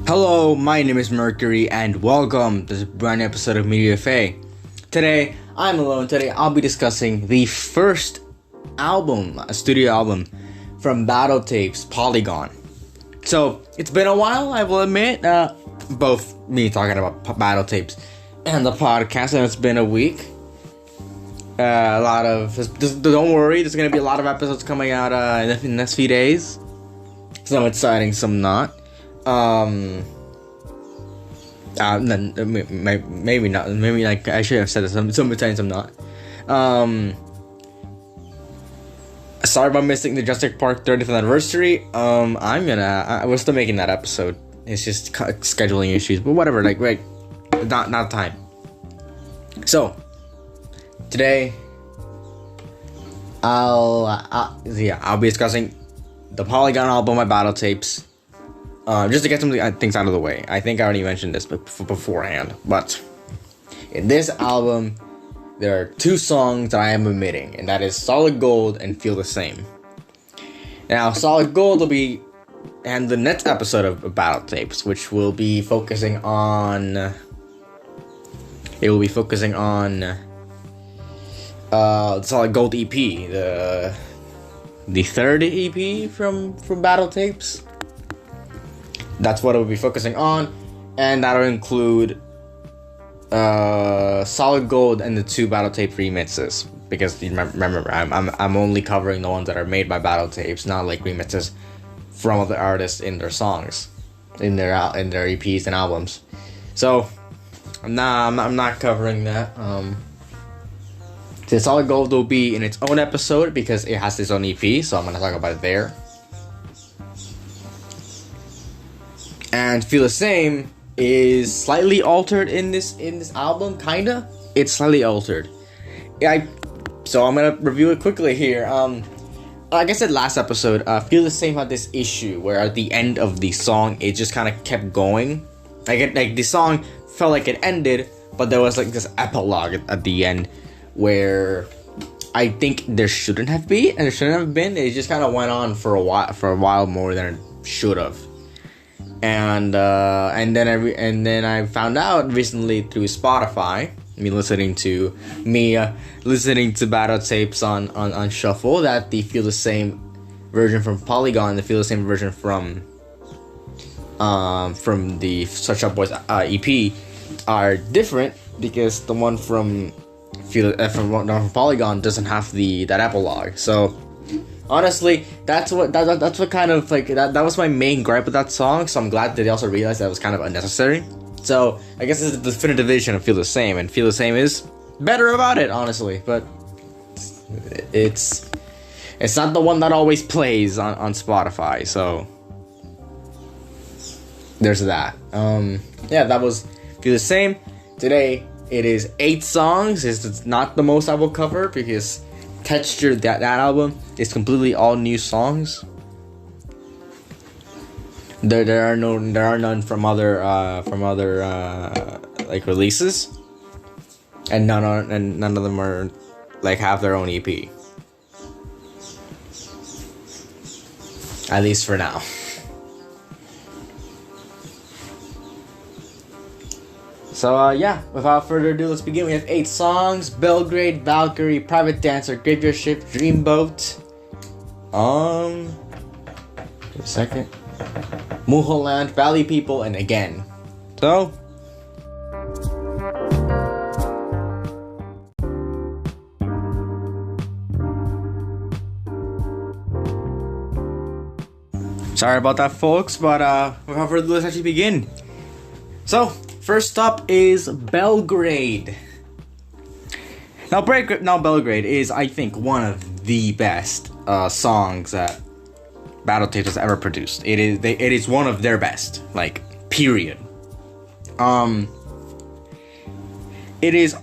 Hello, my name is Mercury, and welcome to this brand new episode of Media FA. Today, I'm alone. Today, I'll be discussing the first album, a studio album, from Battle Tapes, Polygon. So, it's been a while, I will admit, both me talking about Battle Tapes and the podcast, and it's been a week. Don't worry, there's going to be a lot of episodes coming out in the next few days. Some exciting, some not. Maybe not. Maybe like I should have said some exciting, some not. Sorry about missing the Jurassic Park 30th anniversary. We're still making that episode. It's just scheduling issues, but whatever. Not time. So today, I'll be discussing the Polygon album by Battle Tapes. Just to get some things out of the way. I think I already mentioned this beforehand, but in this album, there are two songs that I am omitting, and that is Solid Gold and Feel the Same. Now, Solid Gold will be in the next episode of Battle Tapes, which will be focusing on... It will be focusing on the Solid Gold EP, the third EP from Battle Tapes. That's what it will be focusing on, and that'll include Solid Gold and the two Battle Tape remixes. Because remember, I'm only covering the ones that are made by Battle Tapes, not like remixes from other artists in their songs, in their EPs and albums. So I'm not covering that. The Solid Gold will be in its own episode because it has its own EP, so I'm gonna talk about it there. And Feel the Same is slightly altered in this album, kinda. It's slightly altered. So I'm gonna review it quickly here. Like I said last episode, Feel the Same had this issue where at the end of the song, it just kind of kept going. Like the song felt like it ended, but there was like this epilogue at the end where I think there shouldn't have been, and there shouldn't have been. It just kind of went on for a while more than it should have. And then I found out recently through Spotify, listening to Battle Tapes on shuffle, that the Feel the Same version from Polygon, the Feel the Same version from the Such Up Boys EP are different, because the one from Polygon doesn't have that epilogue. So honestly, that's what kind of like that was my main gripe with that song. So I'm glad that they also realized that it was kind of unnecessary. So I guess it's the definitive vision of Feel the Same, and Feel the Same is better about it, honestly. But it's not the one that always plays on Spotify. So there's that. That was Feel the Same. Today it is 8 songs. It's not the most I will cover because Texture, that album is completely all new songs. There are none from other like releases, and none of them are like have their own EP. At least for now. So without further ado, let's begin. We have 8 songs: Belgrade, Valkyrie, Private Dancer, Graveyard Shift, Dreamboat, wait a second, Mulholland, Valley People, and Again. So sorry about that, folks, but without further ado, let's actually begin. So first up is Belgrade. Now Belgrade is, I think, one of the best songs that Battle Tapes has ever produced. It is one of their best, like, period. It is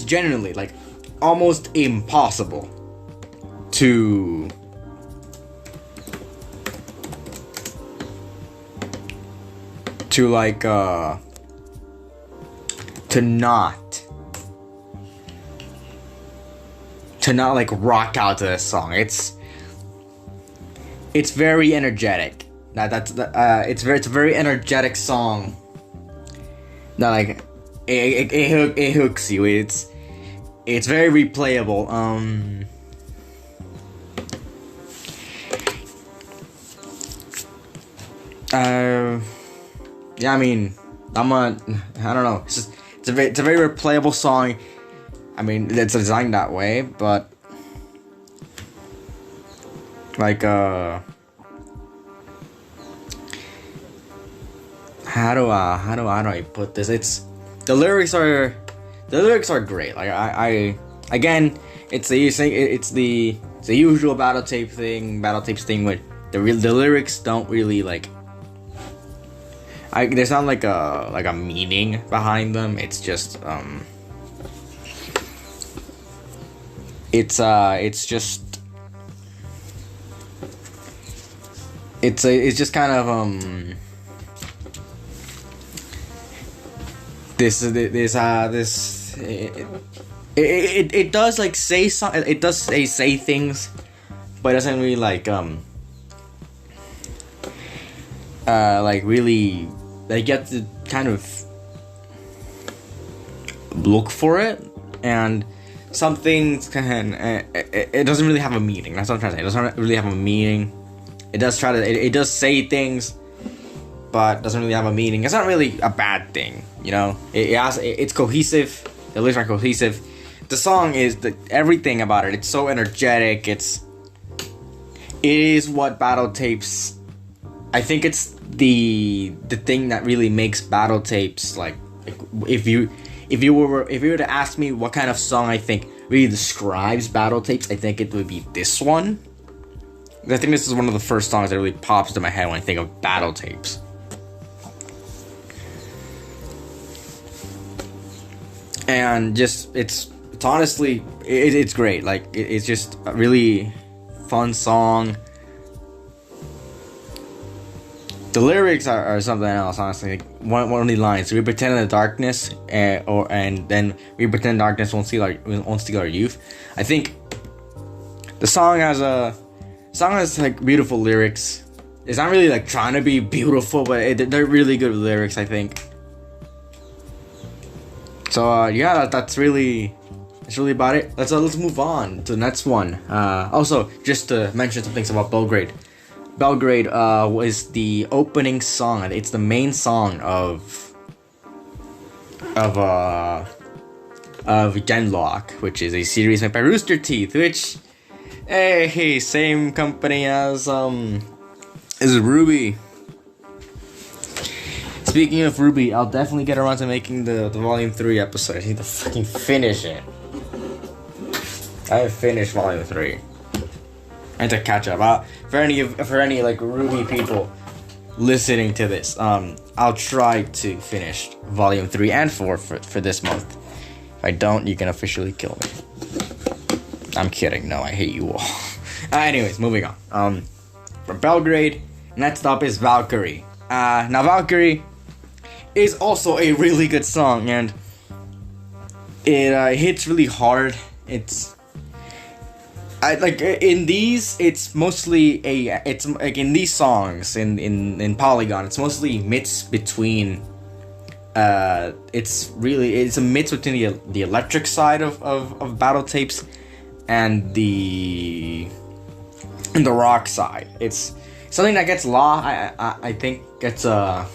genuinely, like, almost impossible to not like rock out to this song. It's very energetic. It's a very energetic song. That like it hooks you. It's very replayable. Yeah, I mean, I don't know. It's a very replayable song. I mean, it's designed that way, but like how do I put this? The lyrics are great. Like I again, it's the usual battle tapes thing where the lyrics don't really like. There's not like a meaning behind them. It's just it's just kind of it does like say it does say things, but it doesn't really like really like you have to kind of look for it, and some things can it doesn't really have a meaning. That's what I'm trying to say. It doesn't really have a meaning. It does say things, but doesn't really have a meaning. It's not really a bad thing, you know. It's cohesive. The lyrics are cohesive. The song is everything about it. It's so energetic. It is what battle tapes. I think it's the thing that really makes battle tapes like if you were to ask me what kind of song I think really describes battle tapes, I think it would be this one. I think this is one of the first songs that really pops to my head when I think of battle tapes. And just it's honestly it's great. Like it's just a really fun song. The lyrics are something else, honestly. Like one of the lines: "We pretend in the darkness, and then we pretend darkness won't steal our youth." I think the song has like beautiful lyrics. It's not really like trying to be beautiful, but they're really good lyrics, I think. So yeah, that's really about it. Let's move on to the next one. Also, just to mention some things about Belgrade. Belgrade was the opening song. It's the main song of Genlock, which is a series made by Rooster Teeth, which hey, same company as Ruby. Speaking of Ruby, I'll definitely get around to making the Volume 3 episode. I need to fucking finish it. I haven't finished Volume 3. I need to catch up. For any like Ruby people listening to this, I'll try to finish Volume 3 and 4 for this month. If I don't, you can officially kill me. I'm kidding. No, I hate you all. Anyways, moving on. From Belgrade, next up is Valkyrie. Now Valkyrie is also a really good song, and it hits really hard. In these songs in Polygon, it's mostly mix between it's a mix between the electric side of battle tapes and the rock side. It's something that gets I think gets a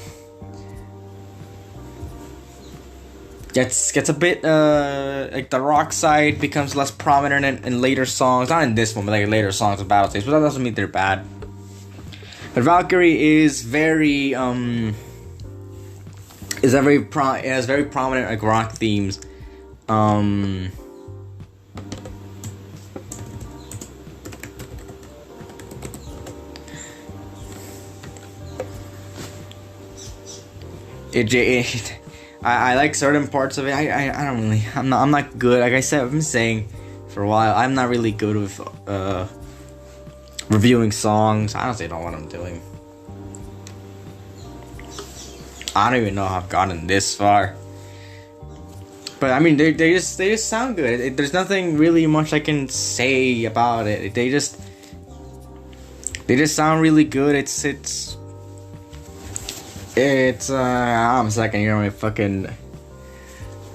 bit like the rock side becomes less prominent in later songs. Not in this one, but like later songs of battle tapes. But that doesn't mean they're bad. But Valkyrie is very it has very prominent like rock themes. I like certain parts of it. I don't really. I'm not good. Like I said, I've been saying for a while, I'm not really good with reviewing songs. I honestly don't know what I'm doing. I don't even know how I've gotten this far. But I mean, they just sound good. There's nothing really much I can say about it. They just sound really good. It's It's I'm second. You're only fucking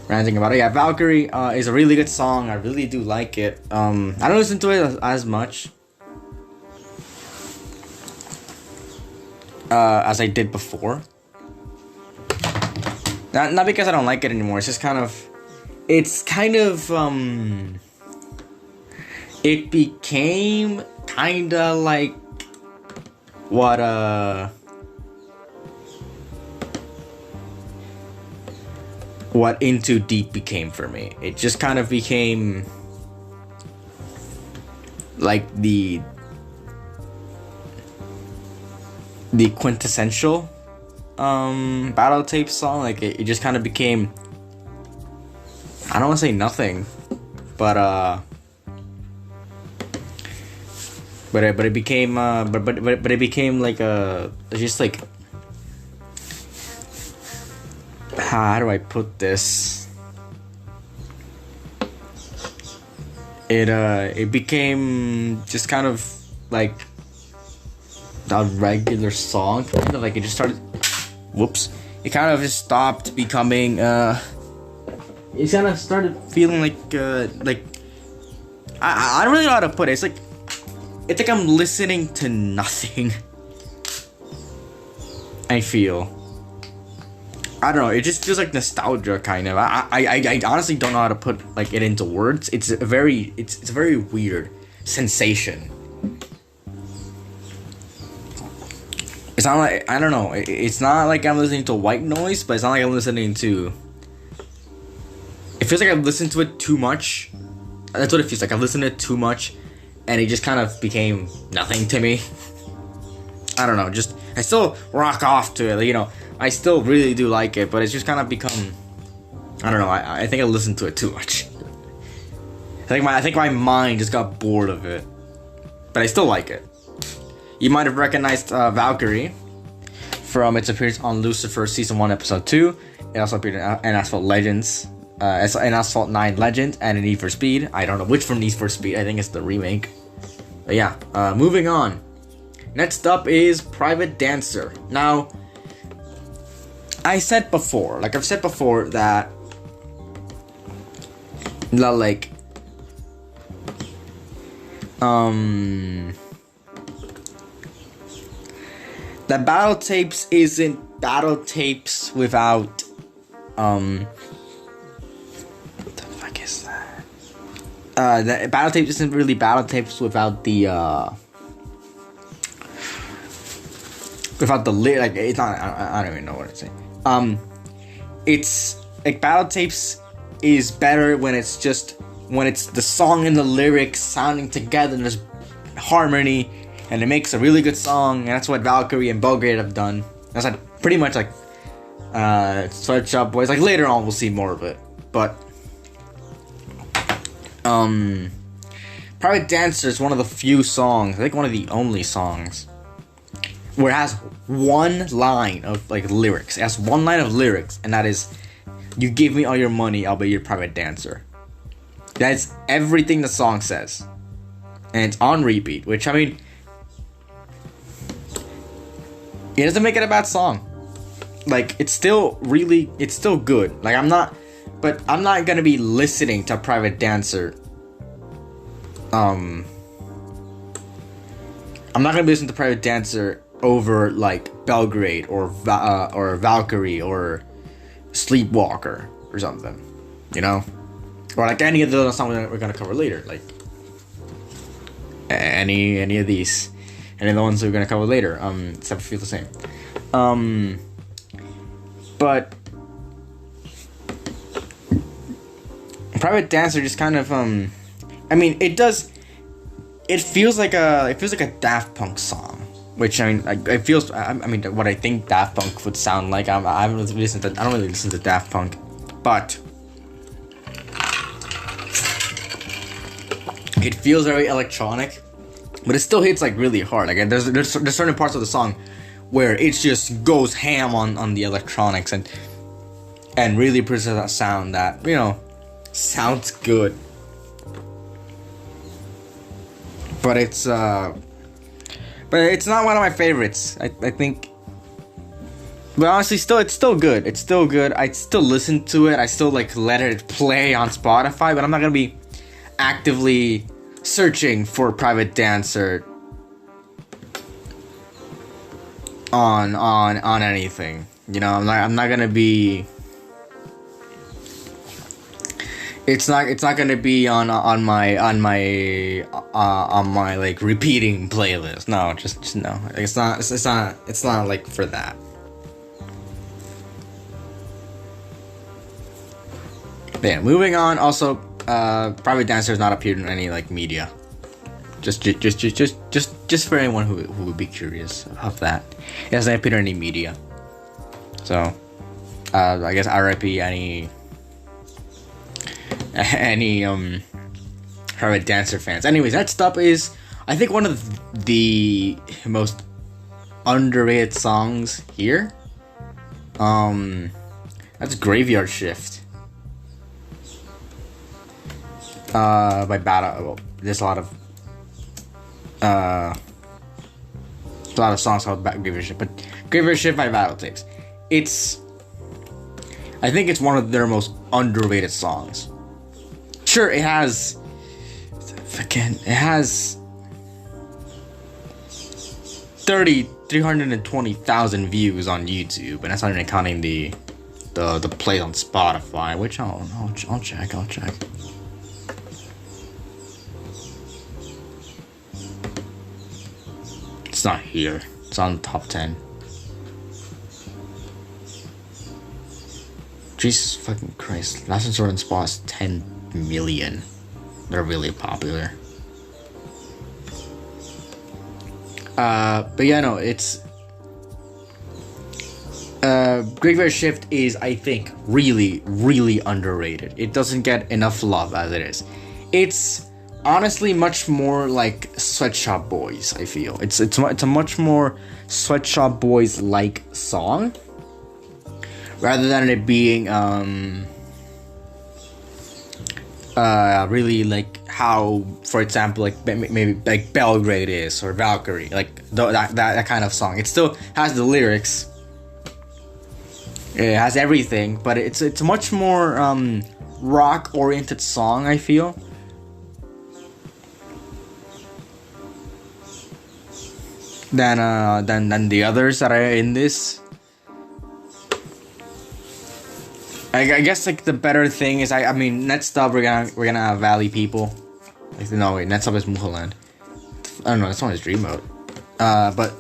ranting about it. Yeah, Valkyrie is a really good song. I really do like it. I don't listen to it as much as I did before. Not because I don't like it anymore. It's just kind of, it became kinda like what Into Deep became for me. It just kind of became like the quintessential battle tape song. Like it just kind of became, I don't want to say nothing, but it became but it became like just like, how do I put this? It became just kind of like a regular song, kind of like it just started. Whoops! It kind of just stopped becoming. It kind of started feeling like I don't really know how to put it. It's like I'm listening to nothing. I feel. I don't know. It just feels like nostalgia, kind of. I honestly don't know how to put like it into words. It's a very weird sensation. It's not like, I don't know. It's not like I'm listening to white noise, but it's not like I'm listening to. It feels like I've listened to it too much. That's what it feels like. I've listened to it too much, and it just kind of became nothing to me. I don't know. Just I still rock off to it. You know, I still really do like it, but it's just kind of become. I don't know. I think I listened to it too much. I think my mind just got bored of it, but I still like it. You might have recognized Valkyrie from its appearance on Lucifer Season 1, Episode 2. It also appeared in Asphalt Legends, in Asphalt 9 Legend, and in Need for Speed. I don't know which from Need for Speed. I think it's the remake. But yeah, moving on. Next up is Private Dancer. Now, I've said before that, like, that battle tapes isn't battle tapes without, what the fuck is that? That battle tapes isn't really battle tapes without the, like, it's not, I don't even know what to say. It's, like, battle tapes is better when it's the song and the lyrics sounding together and there's harmony, and it makes a really good song, and that's what Valkyrie and Belgrade have done. That's like pretty much like Sweatshop Boys. Like later on we'll see more of it. But Private Dancer is one of the few songs, I think one of the only songs, where it has one line of like lyrics. It has one line of lyrics, and that is, "You give me all your money, I'll be your private dancer." That's everything the song says. And it's on repeat, which, I mean, it doesn't make it a bad song. Like, it's still good. Like, I'm not gonna be listening to Private Dancer. I'm not gonna be listening to Private Dancer over, like, Belgrade or Valkyrie or Sleepwalker or something, you know? Or like any of the songs we're gonna cover later, like any of these, any of the ones we're gonna cover later, except for Feel the Same. But Private Dancer just kind of I mean, it feels like a Daft Punk song, which, I mean, it feels, I mean, what I think Daft Punk would sound like. I don't really listen to Daft Punk, but it feels very electronic, but it still hits like really hard. Like, there's certain parts of the song where it just goes ham on the electronics and really produces that sound that, you know, sounds good. But it's not one of my favorites. I think But honestly, it's still good. It's still good. I still listen to it. I still like let it play on Spotify. But I'm not gonna be actively searching for Private Dancer on anything. You know, I'm not gonna be. It's not gonna be on my like repeating playlist. No, just no. It's not like for that. Yeah, moving on. Also, Private Dancer has not appeared in any like media. Just for anyone who would be curious of that, it hasn't appeared in any media. So, I guess R.I.P. any Private Dancer fans. Anyways, next up is I think one of the most underrated songs here. That's Graveyard Shift. By Battle. Well, there's a lot of songs called Graveyard Shift, but Graveyard Shift by Battle Tapes. I think it's one of their most underrated songs. Sure, it has 320,000 views on YouTube, and that's not even counting the plays on Spotify, which I'll check. It's not here. It's on the top 10. Jesus fucking Christ. Last Sword and Spa is 10 million. They're really popular. But yeah, no, it's... Graveyard Shift is, I think, really, really underrated. It doesn't get enough love as it is. It's honestly much more like Sweatshop Boys, I feel. It's a much more Sweatshop Boys like song rather than it being really like how, for example, like maybe like Belgrade is, or Valkyrie, like that kind of song. It still has the lyrics, it has everything, but it's a much more rock oriented song, I feel. Than the others that are in this. I guess like the better thing is I mean, next up we're gonna have Valley People. Like, no wait, next up is Mulholland. I don't know, that's on his dream mode. But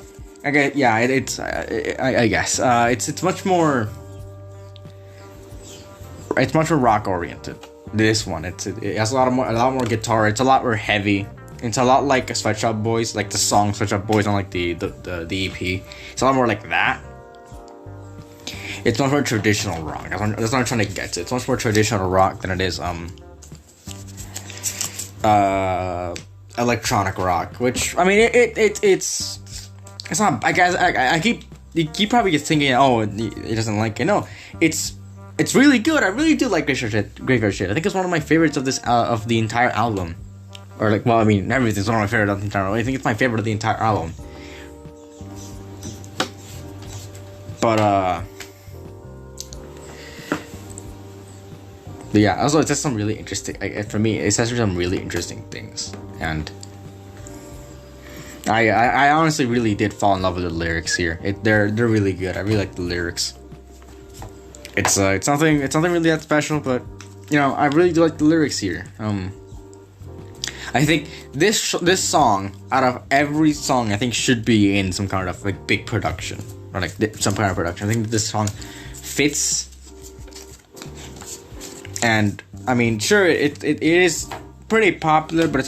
I guess, yeah, I guess it's much more. It's much more rock oriented. This one, it has a lot more guitar. It's a lot more heavy. It's a lot like Sweatshop Boys, like the song Sweatshop Boys on like the EP. It's a lot more like that. It's much more traditional rock. That's what I'm trying to get to. It's much more traditional rock than it is electronic rock. Which, I mean, it's not. I guess you keep probably thinking, oh, it doesn't like it. No, it's really good. I really do like Graveyard Shift. I think it's one of my favorites of this of the entire album. Or like, well, I mean, everything's one of my favorite of the entire album. I think it's my favorite of the entire album. But yeah, also it says some really interesting. For me, it says some really interesting things, and I honestly really did fall in love with the lyrics here. They're really good. I really like the lyrics. It's nothing really that special, but you know, I really do like the lyrics here. I think this song, out of every song, I think should be in some kind of like big production, or like some kind of production. I think this song fits, and I mean, sure, it is pretty popular, but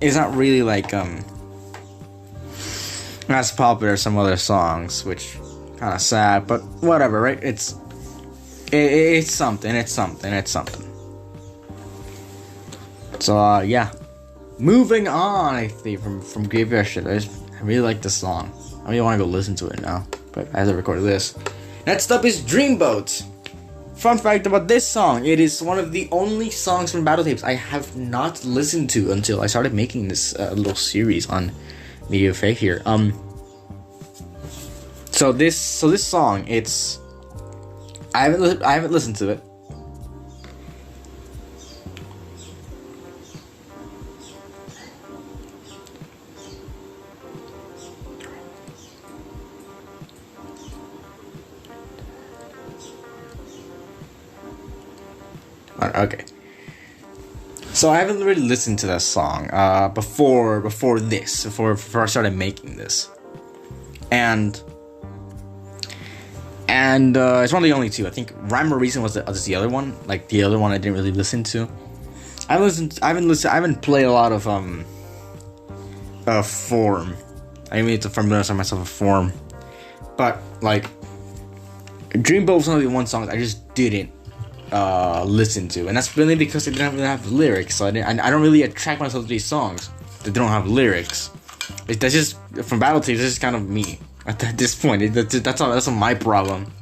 it's not really like as popular as some other songs, which kind of sad, but whatever, right? It's something. So yeah, moving on. I think from Graveyard Shift, I really like this song. I really want to go listen to it now, but as I recorded this. Next up is Dreamboat. Fun fact about this song: it is one of the only songs from Battle Tapes I have not listened to until I started making this little series on Media Fake here. So this song, I haven't listened to it. Okay. So I haven't really listened to that song before I started making this, and it's one of the only two. I think Rhyme or Reason was the other one. Like the other one, I didn't really listen to. I haven't played a lot of Form. I need to familiarize myself with Form, but like Dreamboat was one of the one songs I just didn't listen to, and that's really because they didn't really have lyrics. So I don't really attract myself to these songs that don't have lyrics. That's just from Battle Tapes. This is kind of me at this point. That's not my problem.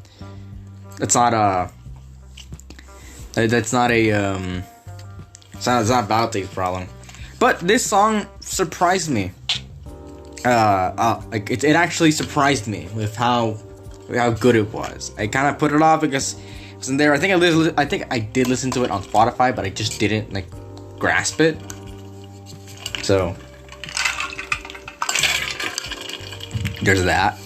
That's not it's not Battle Tapes' problem. But this song surprised me. Like it actually surprised me with how good it was. I kind of put it off because it wasn't there. I think I did listen to it on Spotify, but I just didn't like grasp it. So there's that.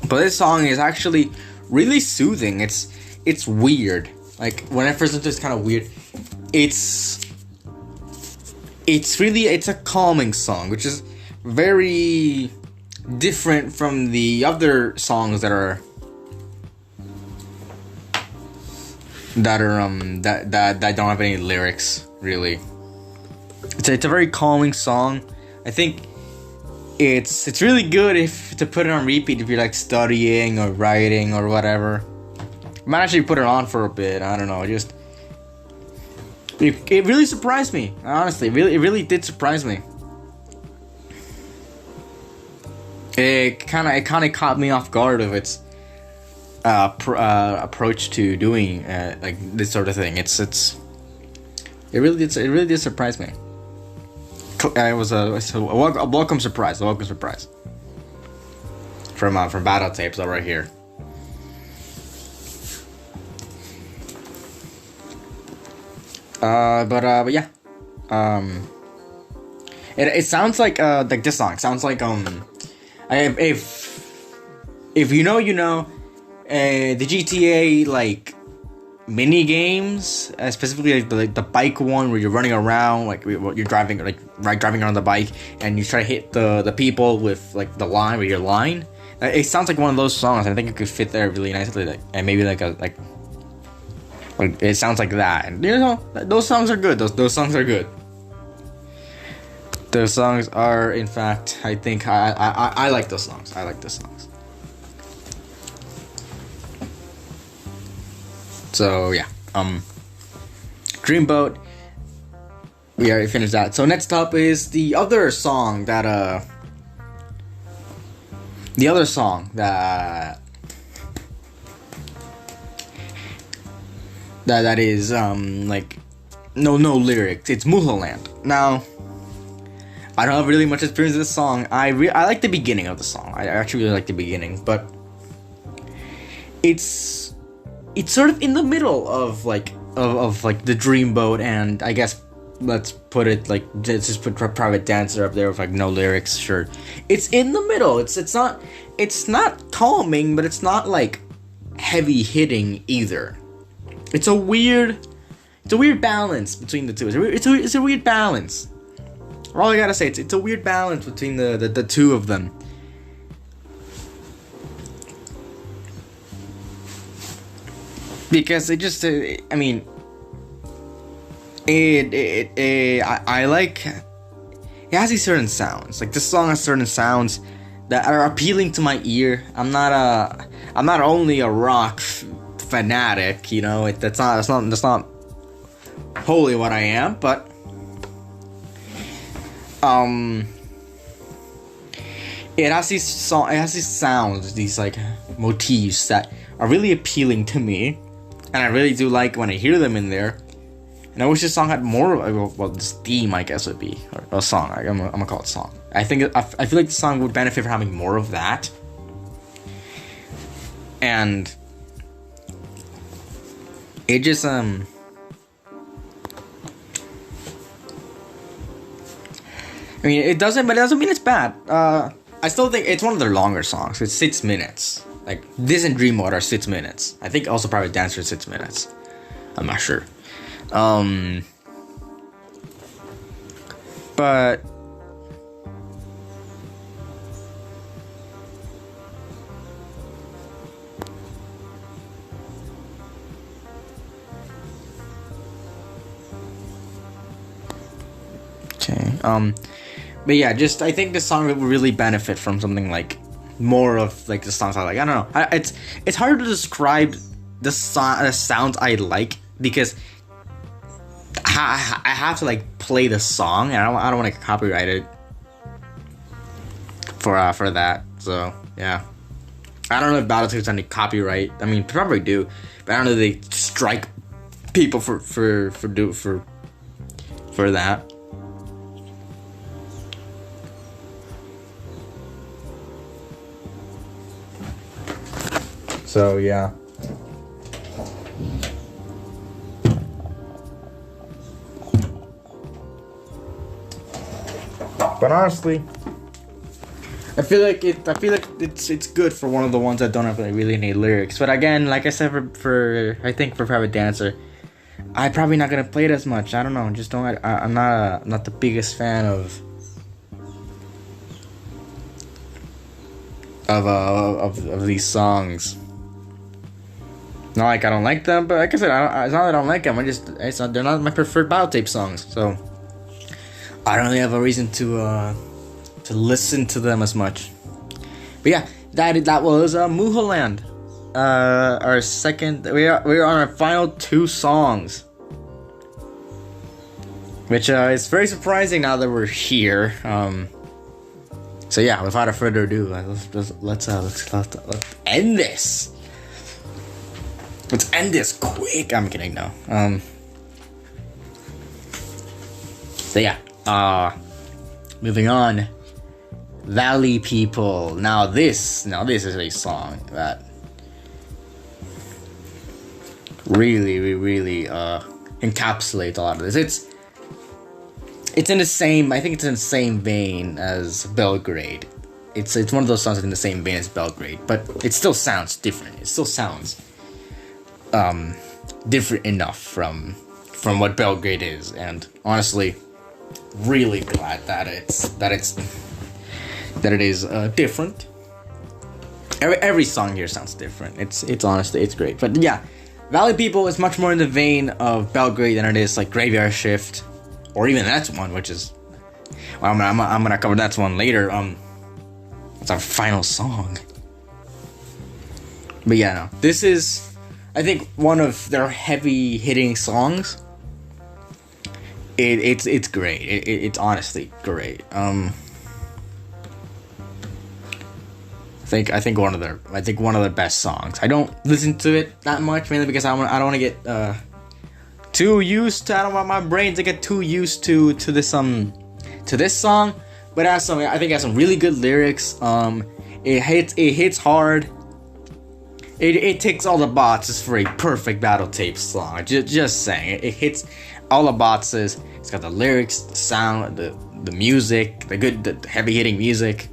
But this song is actually really soothing. It's weird. Like when I first listened to it, it's kind of weird. It's a calming song, which is very different from the other songs that don't have any lyrics, really. It's a very calming song. I think it's really good to put it on repeat if you're like studying or writing or whatever. I might actually put it on for a bit. I don't know. It really surprised me. Honestly, it really did surprise me. It kind of caught me off guard of its approach to doing like this sort of thing. It really did surprise me. It was a welcome surprise. From Battle Tapes over here. But yeah. It sounds like this song sounds like if you know, the GTA like mini games, specifically like the bike one where you're running around, like you're driving on the bike and you try to hit the people with like the line with your line. It sounds like one of those songs. I think it could fit there really nicely, like, and maybe like it sounds like that. And those songs are good. Those songs are good. Those songs are, in fact, I think I like those songs. I like those songs. So yeah, Dreamboat. We already finished that. So next up is the other song that that is like no lyrics. It's Mulholland. Now, I don't have really much experience with this song. I like the beginning of the song. I actually really like the beginning, but it's sort of in the middle of like the Dreamboat, and I guess let's put it like, let's just put Private Dancer up there with like no lyrics. Sure, it's in the middle. It's not calming, but it's not like heavy hitting either. It's a weird balance between the two. It's a weird balance. All I gotta say, it's a weird balance between the two of them. Because it just, I mean, I like, it has these certain sounds. Like this song has certain sounds that are appealing to my ear. I'm not only a rock fanatic, that's not wholly what I am, but it has these sounds, these like motifs that are really appealing to me, and I really do like when I hear them in there. And I wish this song had more. Well, this theme, I guess, would be or a song. I'm gonna call it song. I feel like the song would benefit from having more of that. And it just I mean, it doesn't mean it's bad. I still think it's one of their longer songs. It's 6 minutes. Like this and Dream Mode are 6 minutes. I think also Private Dancer is 6 minutes. I'm not sure. But okay. But yeah, just I think this song would really benefit from something like more of like the songs I like. I don't know. It's hard to describe the sounds I like because I have to like play the song, and I don't want to copyright it for that. So yeah, I don't know if Battletoads any copyright. I mean, probably do, but I don't know if they strike people for that. So yeah. But honestly, I feel like it's good for one of the ones that don't have like really any lyrics. But again, like I said, for I think for Private Dancer, I'm probably not gonna play it as much. I don't know. Just don't. I'm not the biggest fan of these songs. Not like I don't like them, but like I said, it's not that I don't like them. They're not my preferred battle tape songs. So I don't really have a reason to listen to them as much. But yeah, that was Muhaland. Our second. We're on our final 2 songs, which is very surprising now that we're here. So yeah, without further ado, let's end this. Let's end this quick. I'm kidding, no. So yeah, moving on. Valley People. Now this is a song that really encapsulates a lot of this. It's in the same. I think it's in the same vein as Belgrade. It's one of those songs in the same vein as Belgrade, but it still sounds different. It still sounds different enough from what Belgrade is, and honestly, really glad that it is different. Every song here sounds different. It's honestly great. But yeah, Valley People is much more in the vein of Belgrade than it is like Graveyard Shift, or even that's one, which is well, I'm gonna cover that one later. It's our final song. But yeah, no, this is, I think, one of their heavy hitting songs. It's great. It's honestly great. I think one of their best songs. I don't listen to it that much, mainly because I don't want to get too used to. I don't want my brain to get too used to this song. But I think it has some really good lyrics. It hits hard. It ticks all the boxes for a perfect battle tape song. Just saying, it hits all the boxes. It's got the lyrics, the sound, the music, the heavy hitting music.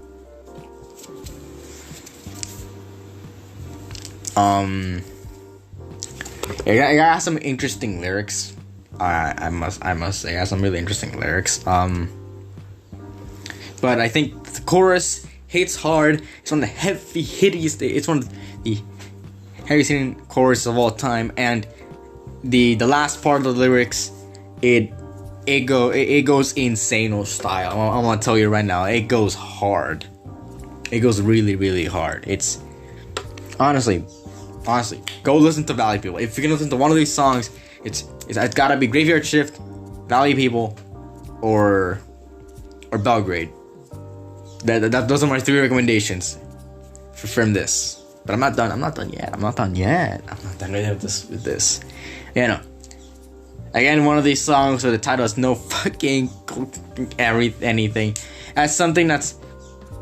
It has some interesting lyrics. I must say, it has some really interesting lyrics. But I think the chorus hits hard. It's one of the heaviest hitting chorus of all time, and the last part of the lyrics, it goes insane style. I want to tell you right now, it goes hard. It goes really hard. It's honestly, go listen to Valley People. If you're gonna listen to one of these songs, it's gotta be Graveyard Shift, Valley People, or Belgrade. Those are my 3 recommendations from this. But I'm not done yet. I'm not done with this. Yeah, no. Again, one of these songs where the title has no fucking anything. As something that's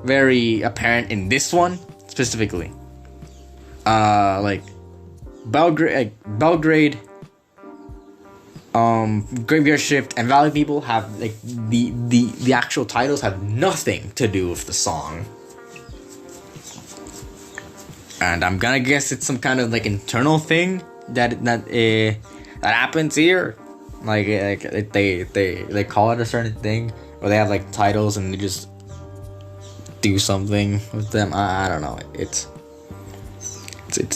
very apparent in this one specifically. Like Belgrade, Graveyard Shift, and Valley People have like the actual titles have nothing to do with the song. And I'm gonna guess it's some kind of like internal thing that happens here. Like they call it a certain thing, or they have like titles and they just do something with them. I don't know. It's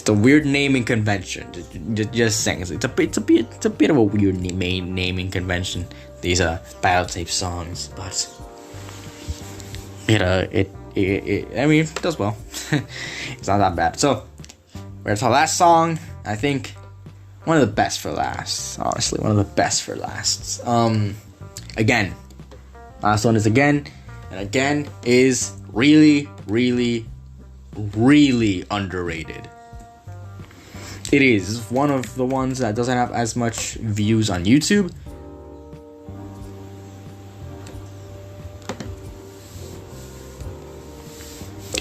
the weird naming convention. Just saying, it's a bit of a weird naming convention. These battle tape songs, but it I mean, it does well. It's not that bad. So we're to our last song. I think one of the best for last. Honestly, one of the best for last. Again, last one is Again, and Again is really, really, really underrated. It is one of the ones that doesn't have as much views on YouTube.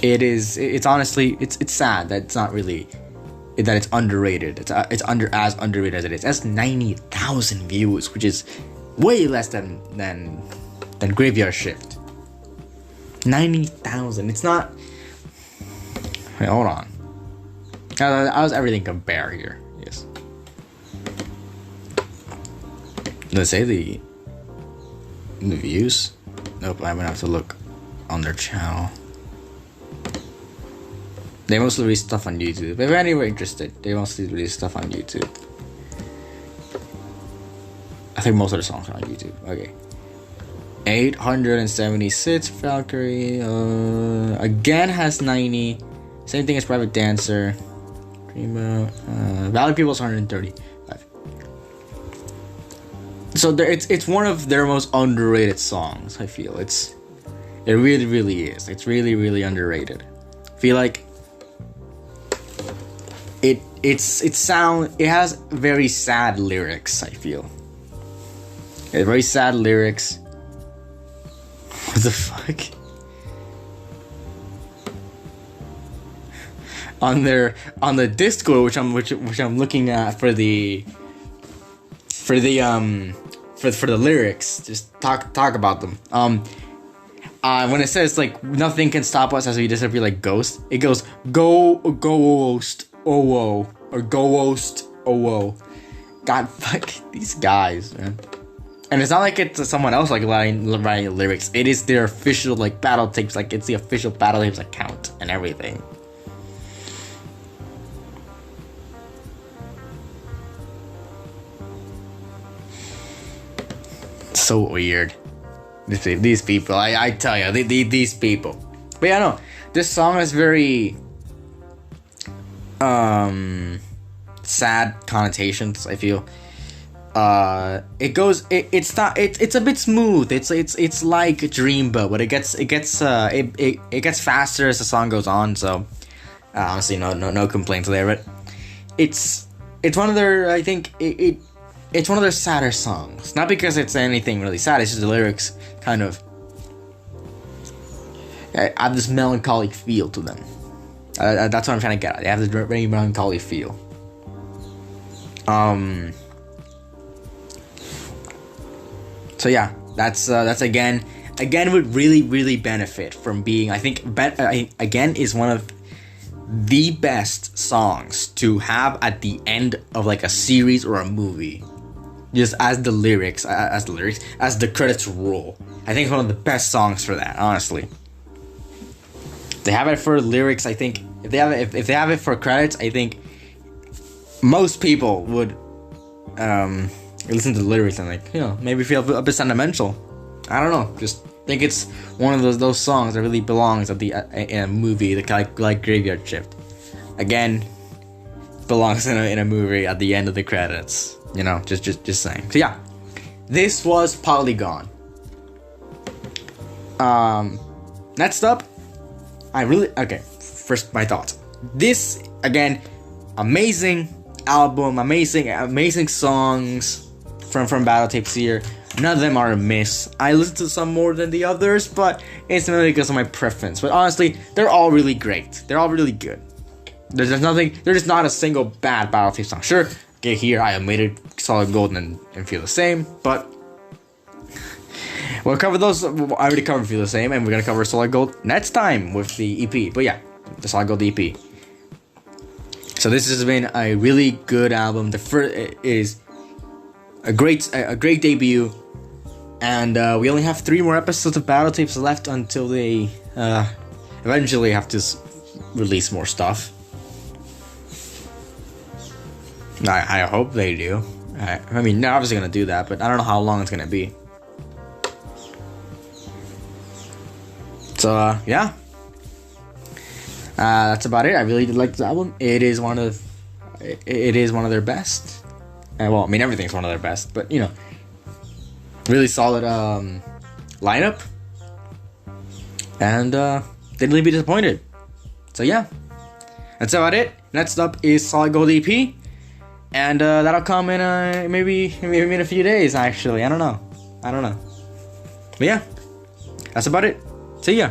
It's honestly, it's sad that it's not really, that it's underrated. It's as underrated as it is. That's 90,000 views, which is way less than Graveyard Shift. 90,000. It's not. Wait, hold on. How does everything compare here? Yes. Let's say the views. Nope, I'm gonna have to look on their channel. They mostly release stuff on YouTube. If anyone interested, they mostly release stuff on YouTube. I think most of the songs are on YouTube. Okay. 876 Valkyrie. Again has 90. Same thing as Private Dancer. Dreamboat. Valley People's 135. So it's one of their most underrated songs. I feel it really, really is. It's really, really underrated. I feel like it has very sad lyrics. I feel very sad lyrics. What the fuck? On the Discord, which I'm looking at for the lyrics, just talk about them. When it says like nothing can stop us as we disappear like ghosts, it goes ghost oh or ghost oh. God, fuck these guys, man. And it's not like it's someone else like writing lyrics. It is their official like battle tapes. Like it's the official battle tapes account and everything. So weird. These people. I tell you, these people. But yeah, no. This song is very sad connotations. I feel. It's a bit smooth. It's like Dreamboat, but it gets faster as the song goes on. So honestly, no complaints there. But it's one of their, I think it's one of their sadder songs. Not because it's anything really sad. It's just the lyrics kind of have this melancholic feel to them. That's what I'm trying to get at. They have this very melancholy feel. So yeah, that's Again. Again would really benefit from being. I think Again is one of the best songs to have at the end of like a series or a movie, just as the credits roll. I think it's one of the best songs for that. Honestly, they have it for lyrics. I think if they have it for credits, I think most people would listen to the lyrics and like, maybe feel a bit sentimental. I don't know. Just think it's one of those songs that really belongs at the in a movie, like Graveyard Shift. Again, belongs in a movie at the end of the credits. Just saying. So yeah, this was Polygon. Next up, first my thoughts. This again, amazing album, amazing songs from battle tapes here. None of them are a miss. I listen to some more than the others, but it's mainly because of my preference. But honestly, they're all really great. They're all really good. There's nothing. There's not a single bad battle tape song. Sure, okay, here I omitted Solid Gold and Feel the Same, but we'll cover those. I already covered Feel the Same, and we're gonna cover Solid Gold next time with the EP. But yeah, the Solid Gold EP. So this has been a really good album. The first is a great debut, and we only have 3 more episodes of battle tapes left until they eventually have to release more stuff. I hope they do. I mean, they're obviously gonna do that, but I don't know how long it's gonna be. So yeah, that's about it. I really did like this album. It is one of their best. Well, I mean, everything's one of their best, but you know, really solid lineup, and didn't leave me disappointed. So yeah, that's about it. Next up is Solid Gold EP, and that'll come in maybe in a few days. Actually, I don't know. But yeah, that's about it. See ya.